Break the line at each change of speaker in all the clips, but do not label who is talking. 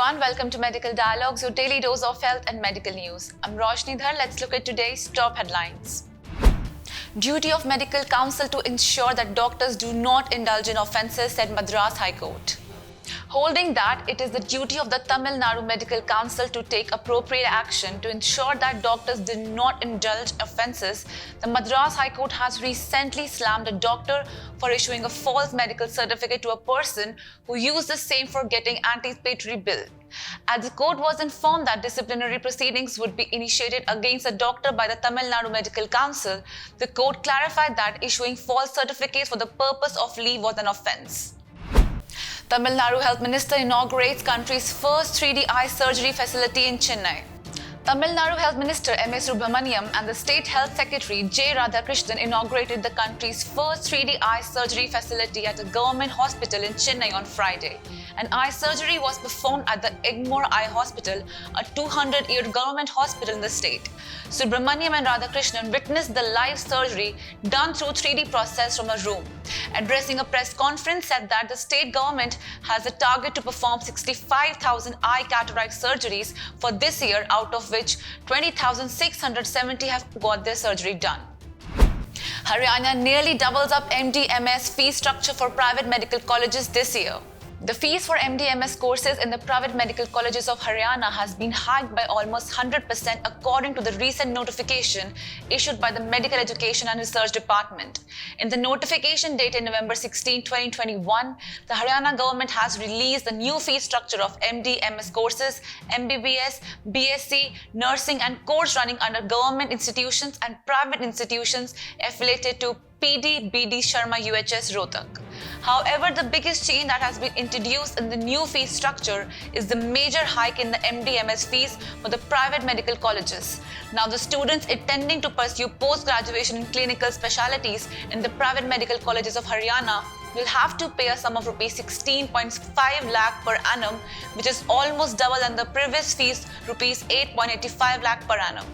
everyone, welcome to Medical Dialogues, your daily dose of health and medical news. I'm Roshni Dhar. Let's look at today's top headlines. Duty of Medical Council to ensure that doctors do not indulge in offences, said Madras High Court. Holding that it is the duty of the Tamil Nadu Medical Council to take appropriate action to ensure that doctors do not indulge offences, the Madras High Court has recently slammed a doctor for issuing a false medical certificate to a person who used the same for getting anticipatory bill. As the court was informed that disciplinary proceedings would be initiated against a doctor by the Tamil Nadu Medical Council, the court clarified that issuing false certificates for the purpose of leave was an offence. Tamil Nadu Health Minister inaugurates country's first 3D eye surgery facility in Chennai. Tamil Nadu Health Minister M.S. Subramaniam and the State Health Secretary J. Radhakrishnan inaugurated the country's first 3D eye surgery facility at a government hospital in Chennai on Friday. An eye surgery was performed at the Egmore Eye Hospital, a 200-year government hospital in the state. Subramaniam and Radhakrishnan witnessed the live surgery done through 3D process from a room. Addressing a press conference, said that the state government has a target to perform 65,000 eye cataract surgeries for this year, out of which 20,670 have got their surgery done. Haryana nearly doubles up MD-MS fee structure for private medical colleges this year. The fees for MD-MS courses in the private medical colleges of Haryana has been hiked by almost 100% according to the recent notification issued by the Medical Education and Research Department. In the notification dated November 16, 2021, the Haryana government has released the new fee structure of MD-MS courses, MBBS, BSc, nursing and course running under government institutions and private institutions affiliated to PD BD Sharma UHS Rohtak. However, the biggest change that has been introduced in the new fee structure is the major hike in the MD-MS fees for the private medical colleges. Now, the students intending to pursue post-graduation in clinical specialties in the private medical colleges of Haryana will have to pay a sum of rupees 16.5 lakh per annum, which is almost double than the previous fees, rupees 8.85 lakh per annum.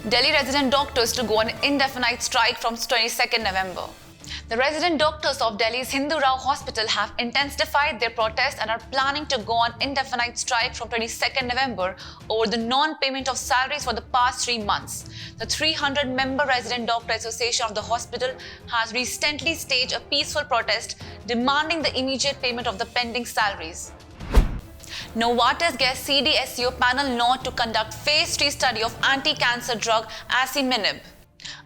Delhi resident doctors to go on indefinite strike from 22nd November. The resident doctors of Delhi's Hindu Rao Hospital have intensified their protest and are planning to go on indefinite strike from 22nd November over the non-payment of salaries for the past 3 months. The 300-member Resident Doctor Association of the hospital has recently staged a peaceful protest demanding the immediate payment of the pending salaries. Novartis gets CDSCO panel nod to conduct phase 3 study of anti-cancer drug asciminib.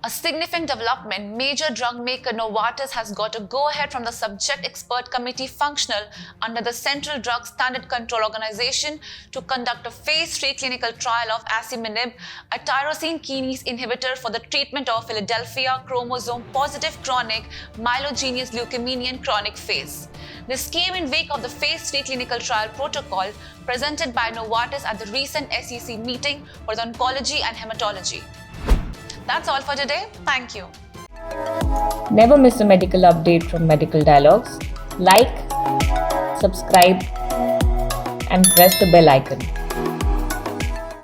A significant development, major drug maker Novartis has got a go-ahead from the Subject Expert Committee functional under the Central Drug Standard Control Organization to conduct a phase 3 clinical trial of asciminib, a tyrosine kinase inhibitor for the treatment of Philadelphia chromosome-positive chronic myelogenous leukemia in chronic phase. This came in wake of the phase 3 clinical trial protocol presented by Novartis at the recent SEC meeting for the oncology and hematology. That's all for today. Thank you.
Never miss a medical update from Medical Dialogues. Like, subscribe, and press the bell icon.